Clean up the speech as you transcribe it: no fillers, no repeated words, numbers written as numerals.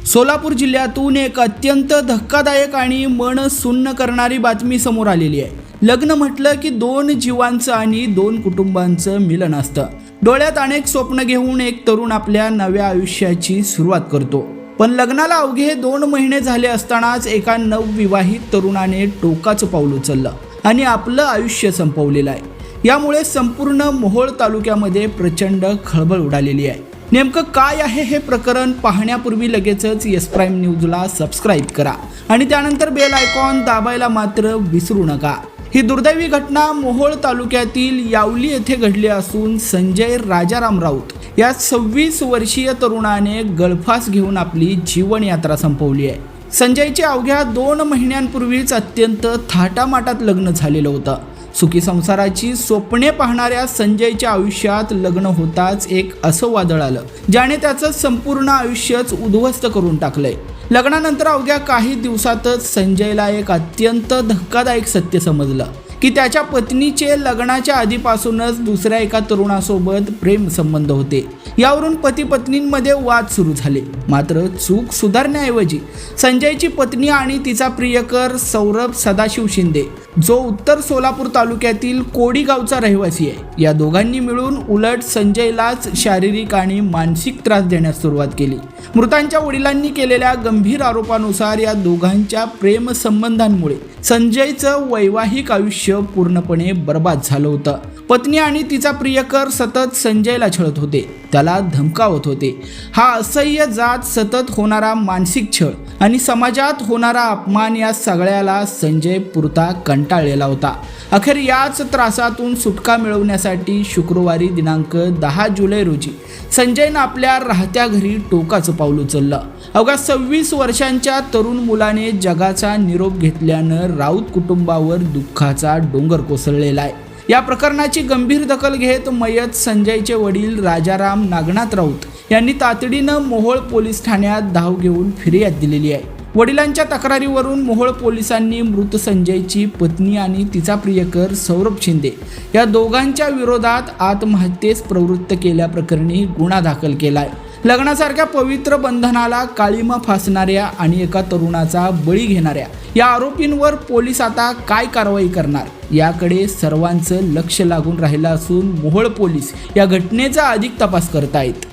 सोलापूर जिल्ह्यातून एक अत्यंत धक्कादायक आणि मन सुन्न करणारी बातमी समोर आलेली आहे। लग्न म्हटलं की दोन जीवांचं आणि दोन कुटुंबांचं मिलन असतं। डोळ्यात अनेक स्वप्न घेऊन एक तरुण आपल्या नव्या आयुष्याची सुरुवात करतो, पण लग्नाला अवघे 2 महिने झाले असतानाच एका नवविवाहित तरुणाने टोकाचं पाऊल उचललं आणि आपलं आयुष्य संपवलेलं आहे। यामुळे संपूर्ण मोहोळ तालुक्यामध्ये प्रचंड खळबळ उडालेली आहे। नेमकं काय आहे हे प्रकरण पाहण्यापूर्वी लगेचच एस प्राईम न्यूजला सबस्क्राईब करा आणि त्यानंतर बेल आयकॉन दाबायला मात्र विसरू नका। ही दुर्दैवी घटना मोहोळ तालुक्यातील यावली येथे घडली असून संजय राजाराम राऊत या 26 वर्षीय तरुणाने गळफास घेऊन आपली जीवन यात्रा संपवली आहे। संजयचे अवघ्या 2 महिन्यांपूर्वीच अत्यंत थाटामाटात लग्न झालेलं होतं। सुखी संसाराची स्वप्ने पाहणाऱ्या संजयच्या आयुष्यात लग्न होताच एक असं वादळ आलं ज्याने त्याचं संपूर्ण आयुष्यच उद्ध्वस्त करून टाकलंय। लग्नानंतर अवघ्या काही दिवसातच संजयला एक अत्यंत धक्कादायक सत्य समजलं की त्याच्या पत्नीचे लग्नाच्या आधीपासूनच दुसऱ्या एका तरुणासोबत प्रेम संबंध होते। यावरून पती पत्नींमध्ये वाद सुरू झाले। मात्र चूक सुधारण्याऐवजी संजयची पत्नी आणि तिचा प्रियकर सौरभ सदाशिव शिंदे, जो उत्तर सोलापूर तालुक्यातील कोडी गावचा रहिवासी आहे, या दोघांनी मिळून उलट संजयलाच शारीरिक आणि मानसिक त्रास देण्यास सुरुवात केली। मृतांच्या वडिलांनी केलेल्या गंभीर आरोपानुसार या दोघांच्या प्रेम संबंधांमुळे संजयचं वैवाहिक आयुष्य पूर्णपणे बर्बाद झालं होतं। पत्नी आणि तिचा प्रियकर सतत संजयला छळत होते, त्याला धमकावत होते। हा असह्य जात सतत होणारा मानसिक छळ आणि समाजात होणारा अपमान या सगळ्याला संजय पुरता कंटाळलेला होता। अखेर याच त्रासातून सुटका मिळवण्यासाठी शुक्रवारी दिनांक 10 जुलै रोजी संजयनं आपल्या राहत्या घरी टोकाचं पाऊल उचललं। अवघ्या 26 वर्षांच्या तरुण मुलाने जगाचा निरोप घेतल्यानं राऊत कुटुंबावर दुःखाचा डोंगर कोसळलेला आहे। या प्रकरणाची गंभीर दखल घेत मयत संजयचे वडील राजाराम नागनाथ राऊत यांनी तातडीनं मोहोळ पोलीस ठाण्यात धाव घेऊन फिर्याद दिलेली आहे। वडिलांच्या तक्रारीवरून मोहोळ पोलिसांनी मृत संजयची पत्नी आणि तिचा प्रियकर सौरभ शिंदे या दोघांच्या विरोधात आत्महत्येस प्रवृत्त केल्याप्रकरणी गुन्हा दाखल केलाय। लग्नासारख्या पवित्र बंधनाला काळीमा फासणाऱ्या आणि एका तरुणाचा बळी घेणाऱ्या या आरोपींवर पोलीस आता काय कारवाई करणार याकडे सर्वांचं लक्ष लागून राहिलं असून मोहोळ पोलीस या घटनेचा अधिक तपास करतायत।